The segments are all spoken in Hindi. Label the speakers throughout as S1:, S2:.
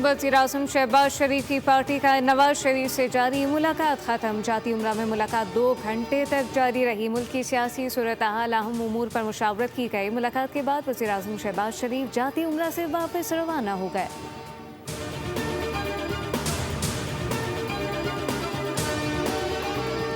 S1: वज़ीर-ए-आज़म शहबाज शरीफ की पार्टी का नवाज शरीफ से जारी मुलाकात खत्म। जाती उम्रा में मुलाकात 2 घंटे तक जारी रही। मुल्क की सियासी सूरत हाल अहम उमूर पर मुशावरत की गई। मुलाकात के बाद वज़ीर-ए-आज़म शहबाज शरीफ जाती उम्रा से वापस रवाना हो गए।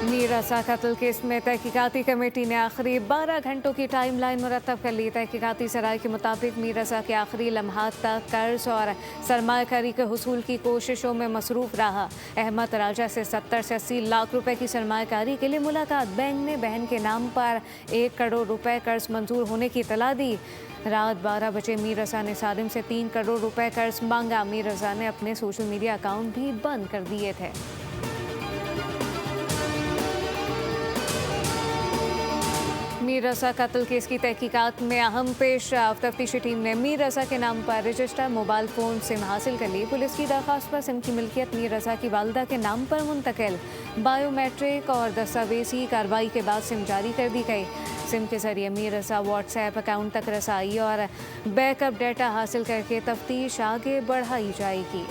S1: मीर रज़ा कत्ल केस में तहकीकाती कमेटी ने आखिरी 12 घंटों की टाइम लाइन मुरतब कर ली। तहकीकाती सराय के मुताबिक मीर रज़ा के आखिरी लम्हात तक कर्ज और सरमायाकारी के हुसूल की कोशिशों में मसरूफ रहा। अहमद राजा से 70 से 80 लाख रुपए की सरमायाकारी के लिए मुलाकात। बैंक ने बहन के नाम पर 1 करोड़ रुपए कर्ज मंजूर होने की इतला दी। रात 12 बजे मीर रज़ा ने सालिम से 3 करोड़ रुपए कर्ज मांगा। मीर रज़ा ने अपने सोशल मीडिया अकाउंट भी बंद कर दिए थे। मीर रज़ा कत्ल केस की तहकीकात में अहम पेशरफ। तफ्तीशी टीम ने मीर रज़ा के नाम पर रजिस्टर मोबाइल फ़ोन सिम हासिल कर ली। पुलिस की दरख्वास्त पर सिम की मिल्कियत मीर रज़ा की वालदा के नाम पर मुंतकिल। बायोमेट्रिक और दस्तावेजी कार्रवाई के बाद सिम जारी कर दी गई। सिम के जरिए मीर रज़ा व्हाट्सएप अकाउंट तक रसाई और बैकअप डेटा हासिल करके तफ्तीश आगे बढ़ाई जाएगी।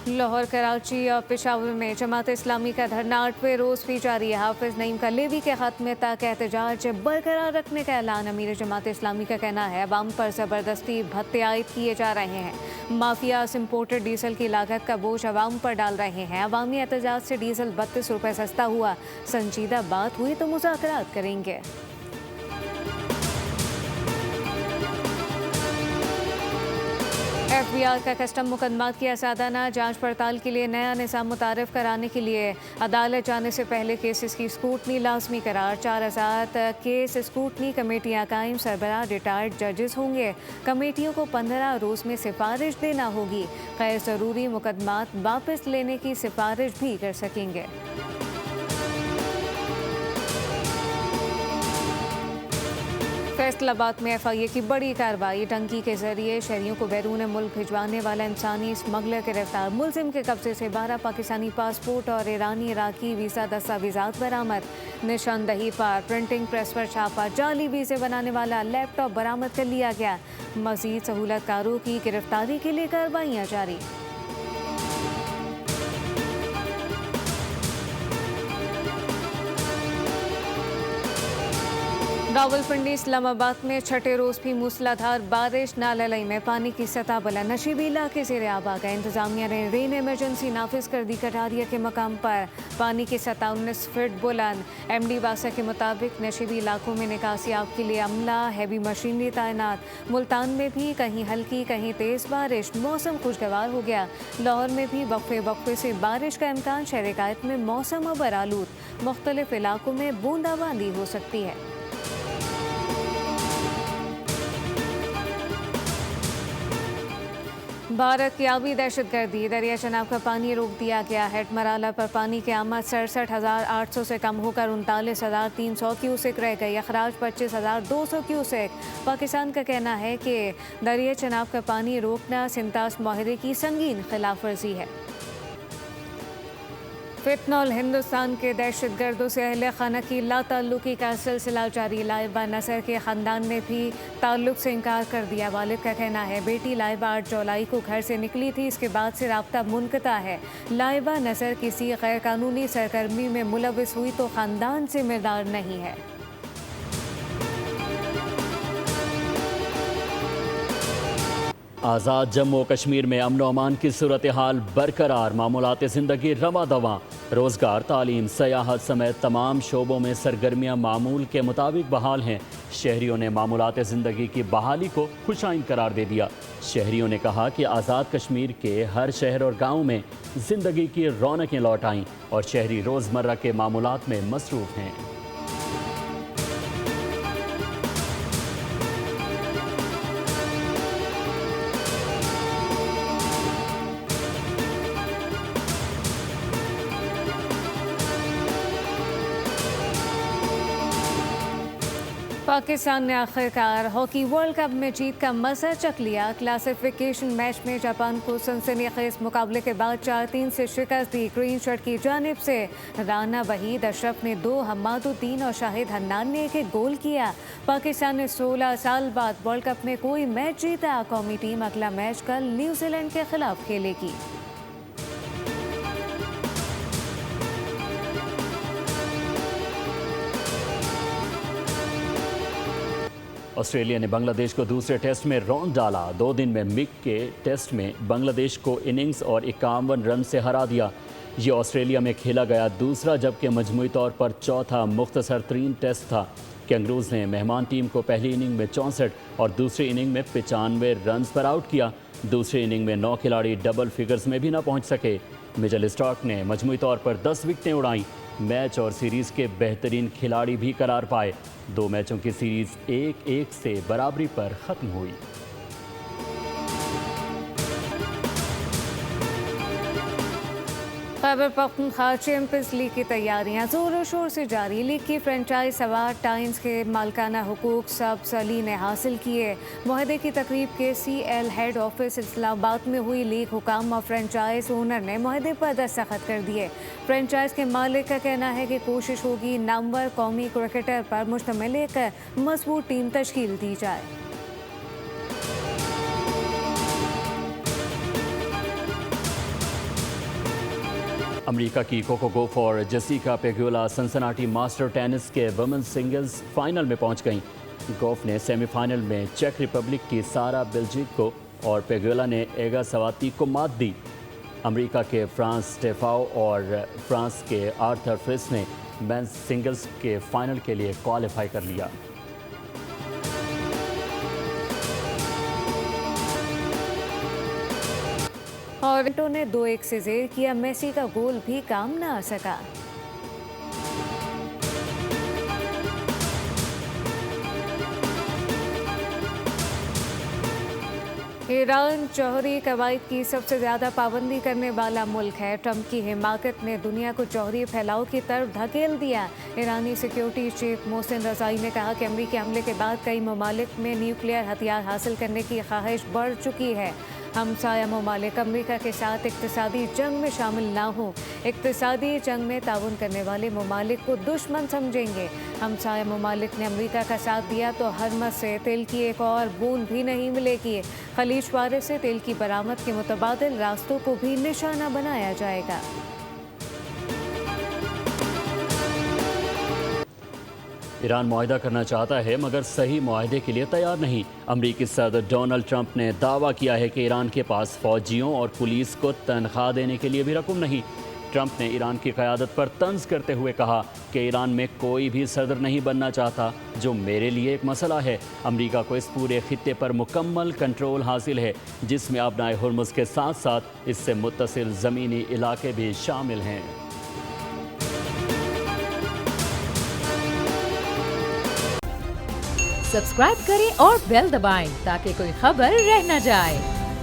S1: लाहौर, कराची और पेशावर में जमात इस्लामी का धरना 8वें रोज़ भी जारी है। हाफिज नईम कलेवी के खात्मे तक एहतजाज बरकरार रखने का ऐलान। अमीर जमात इस्लामी का कहना है अवाम पर ज़बरदस्ती भत्ते आयद किए जा रहे हैं। माफियाज इम्पोर्टेड डीजल की लागत का बोझ अवाम पर डाल रहे हैं। अवामी एहतजाज से डीजल 32 रुपये सस्ता हुआ। संजीदा बात हुई तो मुज़ाकरात करेंगे। FBI का कस्टम मुकदमात की असादाना जांच पड़ताल के लिए नया निज़ाम मुतारिफ कराने के लिए अदालत जाने से पहले केसेस की स्क्रूटनी लाजमी करार। 4000 केस स्क्रूटनी कमेटियाँ कायम। सरबराह रिटायर्ड जजेस होंगे। कमेटियों को 15 रोज़ में सिफारिश देना होगी। गैर ज़रूरी मुकदमात वापस लेने की सिफारिश भी कर सकेंगे। फैसलाबाद में FIA की बड़ी कार्रवाई। टंकी के जरिए शहरियों को बैरून मुल्क भिजवाने वाला इंसानी स्मगलर गिरफ्तार। मुलजिम के कब्जे से 12 पाकिस्तानी पासपोर्ट और ईरानी इराकी वीज़ा दस्तावेजात बरामद। निशानदही पर प्रिंटिंग प्रेस पर छापा। जाली वीज़े बनाने वाला लैपटॉप बरामद कर लिया गया। मज़ीद सहूलतकारों की गिरफ्तारी के लिए कार्रवाइयाँ जारी। रावलपिंडी इस्लामाबाद में छठे रोज़ भी मूसलाधार बारिश। नाललई में पानी की सतह बुलंद। नशीबी इलाके ज़ेरे आब आ गए। इंतजामिया ने रेन इमरजेंसी नाफिज कर दी। कटारिया के मकाम पर पानी की सतह 19 फीट बुलंद। MD वासा के मुताबिक नशीबी इलाकों में निकासियाब के लिए अमला हैवी मशीनरी तैनात। मुल्तान में भी कहीं हल्की कहीं तेज़ बारिश। मौसम खुशगवार हो गया। लाहौर में भी वक्फे वक्फे से बारिश का इम्कान। शहर कायद में मौसम अबर आलूद। मुख्तलिफ इलाकों में बूंदाबांदी हो सकती है। भारत की आबी दहशतगर्दी। दरिया चनाब का पानी रोक दिया गया। हेड मराला पर पानी की आमद 67,800 से कम होकर 39,300 क्यूसेक रह गई। अखराज 25,200 क्यूसेक। पाकिस्तान का कहना है कि दरिया चनाब का पानी रोकना सिंतास माहिरे की संगीन खिलाफ वर्जी है। फितनौल हिंदुस्तान के दहशतगर्दों से अहले खाना की लाताल्लुकी का सिलसिला जारी। लाइबा नसर के ख़ानदान ने भी ताल्लुक से इनकार कर दिया। वालिद का कहना है बेटी लाइबा 8 जुलाई को घर से निकली थी। इसके बाद से राब्ता मुनक़ता है। लाइबा नसर किसी गैर कानूनी सरगर्मी में मुलविस हुई तो ख़ानदान जिम्मेदार नहीं है।
S2: आज़ाद जम्मू और कश्मीर में अमन अमान की सूरत हाल बरकरार। मामूलात ज़िंदगी रवां दवां। रोज़गार, तालीम, सयाहत समेत तमाम शोबों में सरगर्मियाँ मामूल के मुताबिक बहाल हैं। शहरियों ने मामूलात ज़िंदगी की बहाली को खुशाइन करार दे दिया। शहरियों ने कहा कि आज़ाद कश्मीर के हर शहर और गाँव में ज़िंदगी की रौनकें लौट आईं और शहरी रोज़मर्रा के मामूलात में मसरूफ़ हैं।
S1: पाकिस्तान ने आखिरकार हॉकी वर्ल्ड कप में जीत का मजा चख लिया। क्लासिफिकेशन मैच में जापान को सनसनीखेज मुकाबले के बाद 4-3 से शिकस्त दी। ग्रीन शर्ट की जानिब से राना वहीद, अशरफ ने 2, हम्मादुद्दीन और शाहिद हन्नान ने 1-1 गोल किया। पाकिस्तान ने 16 साल बाद वर्ल्ड कप में कोई मैच जीता। कौमी टीम अगला मैच कल न्यूजीलैंड के खिलाफ खेलेगी।
S2: ऑस्ट्रेलिया ने बांग्लादेश को दूसरे टेस्ट में रौंद डाला। 2 दिन में मिक के टेस्ट में बांग्लादेश को इनिंग्स और 51 रन से हरा दिया। ये ऑस्ट्रेलिया में खेला गया दूसरा जबकि मजमूई तौर पर चौथा मुख्तसर तरीन टेस्ट था। कैंगरूज ने मेहमान टीम को पहली इनिंग में 64 और दूसरी इनिंग में 95 रन पर आउट किया। दूसरी इनिंग में 9 खिलाड़ी डबल फिगर्स में भी ना पहुंच सके। मिचेल स्टार्क ने मजमूई तौर पर 10 विकेटें उड़ाई। मैच और सीरीज़ के बेहतरीन खिलाड़ी भी करार पाए। 2 मैचों की सीरीज़ 1-1 से बराबरी पर ख़त्म हुई।
S1: खैबर पख्तूनख्वा चैंपियंस लीग की तैयारियां जोरों शोर से जारी। लीग की फ्रेंचाइज सवार टाइम्स के मालिकाना हुकूक सब सली ने हासिल किए। मुआहदे की तकरीब के CL हेड ऑफिस इस्लामाबाद में हुई। लीग हुकाम और फ्रेंचाइज ओनर ने मुआहदे पर दस्तखत कर दिए। फ्रेंचाइज के मालिक का कहना है कि कोशिश होगी नामवर कौमी क्रिकेटर पर मुश्तमिल एक मजबूत टीम तश्कील दी जाए।
S2: अमेरिका की कोको गोफ और जेसिका पेगुला सनसनाटी मास्टर टेनिस के वुमेन्स सिंगल्स फाइनल में पहुंच गईं। गोफ ने सेमीफाइनल में चेक रिपब्लिक की सारा बेल्जिक को और पेगुला ने एगा सवाती को मात दी। अमेरिका के फ्रांस स्टेफाओ और फ्रांस के आर्थर फ्रिस ने मेंस सिंगल्स के फाइनल के लिए क्वालिफाई कर लिया।
S1: और टोरंटो ने 2-1 से जेर किया। मेसी का गोल भी काम न आ सका। ईरान जौहरी कवायद की सबसे ज़्यादा पाबंदी करने वाला मुल्क है। ट्रंप की हिमाकत ने दुनिया को जौहरी फैलाव की तरफ धकेल दिया। ईरानी सिक्योरिटी चीफ मोहसिन रज़ाई ने कहा कि अमेरिकी हमले के बाद कई ममालिक में न्यूक्लियर हथियार हासिल करने की ख्वाहिश बढ़ चुकी है। हमसाया ममालिक अमेरिका के साथ इक्तिसादी जंग में शामिल ना हों। इक्तिसादी जंग में ताउन करने वाले ममालिक को दुश्मन समझेंगे। हमसाया ममालिक ने अमेरिका का साथ दिया तो हरमस से तेल की एक और बूंद भी नहीं मिलेगी। खलीज फारस से तेल की बरामद के मुतबादिल रास्तों को भी निशाना बनाया जाएगा।
S2: ईरान मुआहदा करना चाहता है मगर सही मुआहदे के लिए तैयार नहीं। अमरीकी सदर डोनाल्ड ट्रंप ने दावा किया है कि ईरान के पास फौजियों और पुलिस को तनख्वाह देने के लिए भी रकम नहीं। ट्रंप ने ईरान की क़यादत पर तंज करते हुए कहा कि ईरान में कोई भी सदर नहीं बनना चाहता, जो मेरे लिए एक मसला है। अमरीका को इस पूरे खित्ते पर मुकम्मल कंट्रोल हासिल है, जिसमें अपनाए हुर्मुज़ के साथ साथ इससे मुत्तसिल ज़मीनी इलाके भी शामिल हैं।
S3: सब्सक्राइब करें और बेल दबाएं ताकि कोई खबर रह न जाए।